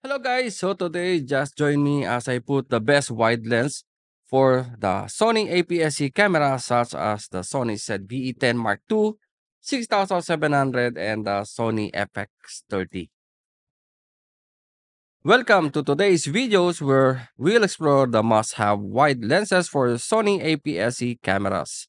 Hello guys, so today just join me as I put the best wide lens for the Sony APS-C camera such as the Sony ZV-E10 Mark II, 6700 and the Sony FX30. Welcome to today's videos where we'll explore the must-have wide lenses for Sony APS-C cameras,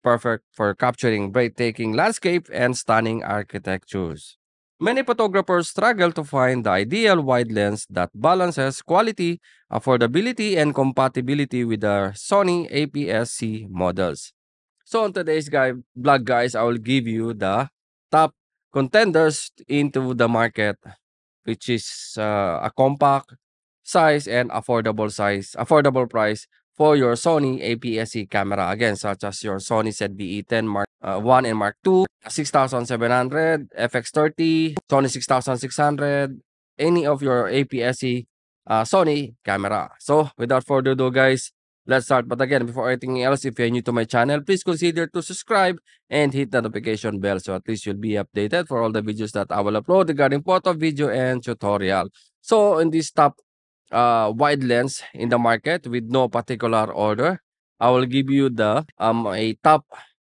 perfect for capturing breathtaking landscape and stunning architectures. Many photographers struggle to find the ideal wide lens that balances quality, affordability, and compatibility with the Sony APS-C models. So on today's vlog, guys, I will give you the top contenders into the market, which is a compact size and affordable price for your Sony APS-C camera. Again, such as your Sony ZV-E10 Mark 1 and Mark II, 6700, FX30, Sony 6600, any of your APS-C Sony camera. So without further ado, guys, let's start. But again, before anything else, if you're new to my channel, please consider to subscribe and hit the notification bell so at least you'll be updated for all the videos that I will upload regarding photo, video, and tutorial. So in this top wide lens in the market with no particular order, I will give you the a top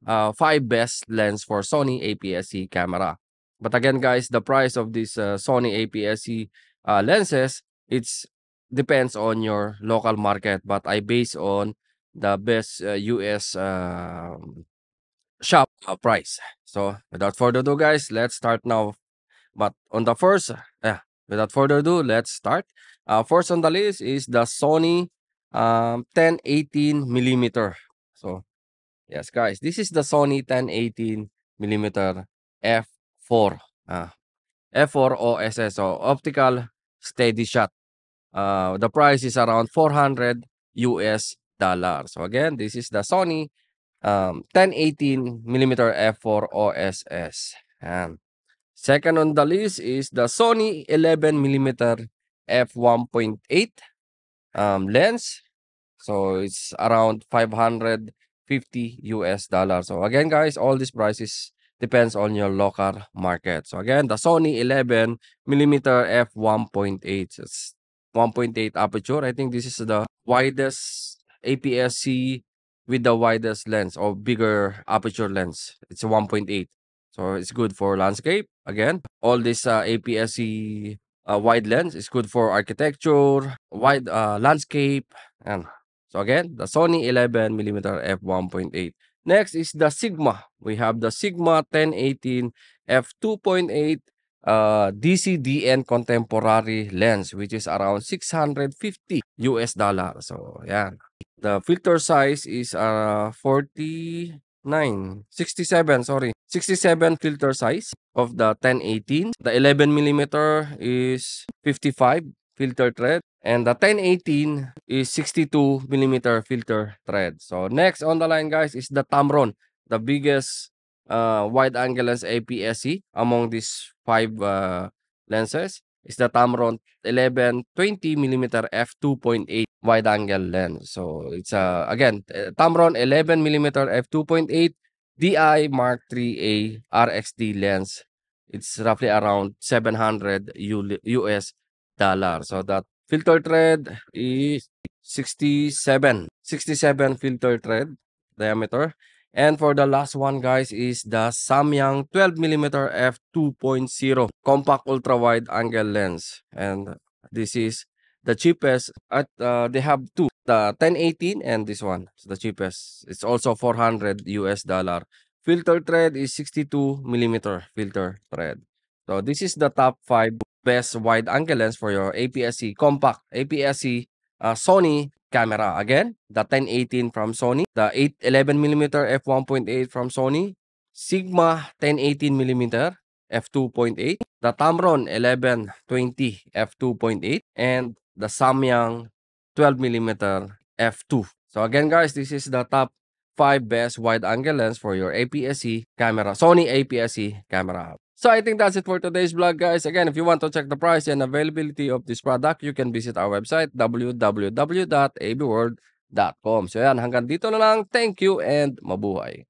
5 best lens for Sony APS-C camera. But again, guys, the price of this Sony APS-C lenses, it's depends on your local market, but I base on the best US shop price. So without further ado, guys, let's start now. But on the first, without further ado, let's start. First on the list is the Sony 1018 millimeter. So yes, guys, this is the Sony 1018 millimeter f4. F4 OSS, so optical steady shot. The price is around $400. So again, this is the Sony 1018 millimeter f4 OSS. And second on the list is the Sony 11 millimeter f1.8 lens. So it's around $550. So again, guys, all these prices depends on your local market. So again, the Sony 11 millimeter f1.8. It's 1.8 aperture. I think this is the widest APS-C with the widest lens or bigger aperture lens. It's a 1.8. So it's good for landscape. Again, all this APS-C wide lens is good for architecture, wide landscape, and so again, the Sony 11 millimeter f1.8. Next is the Sigma. We have the Sigma 1018 f2.8 DCDN contemporary lens, which is around $650. So yeah, the filter size is 67 filter size of the 1018. The 11 millimeter is 55 filter thread, and the 1018 is 62 millimeter filter thread. So next on the line, guys, is the Tamron, the biggest wide angle lens APS-C among these 5 lenses is the Tamron 11-20 millimeter f2.8 wide angle lens. So it's again Tamron 11 millimeter f2.8 DI Mark IIIA RXD lens. It's roughly around $700. So that filter thread is 67 filter thread diameter. And for the last one, guys, is the Samyang 12 millimeter f2.0 compact ultra wide angle lens. And this is the cheapest at they have two, the 1018 and this one. It's the cheapest. It's also $400. Filter thread is 62 millimeter filter thread. So this is the top 5 best wide angle lens for your APS-C compact APS-C Sony camera. Again, the 1018 from Sony, the 11 millimeter f1.8 from Sony, Sigma 1018 millimeter f2.8, the Tamron 1120 f2.8, and the Samyang 12 millimeter f2. So again, guys, this is the top 5 best wide angle lens for your APS-C camera, Sony APS-C camera. So I think that's it for today's vlog, guys. Again, if you want to check the price and availability of this product, you can visit our website www.abworld.com. So yan, hanggang dito na lang. Thank you and mabuhay.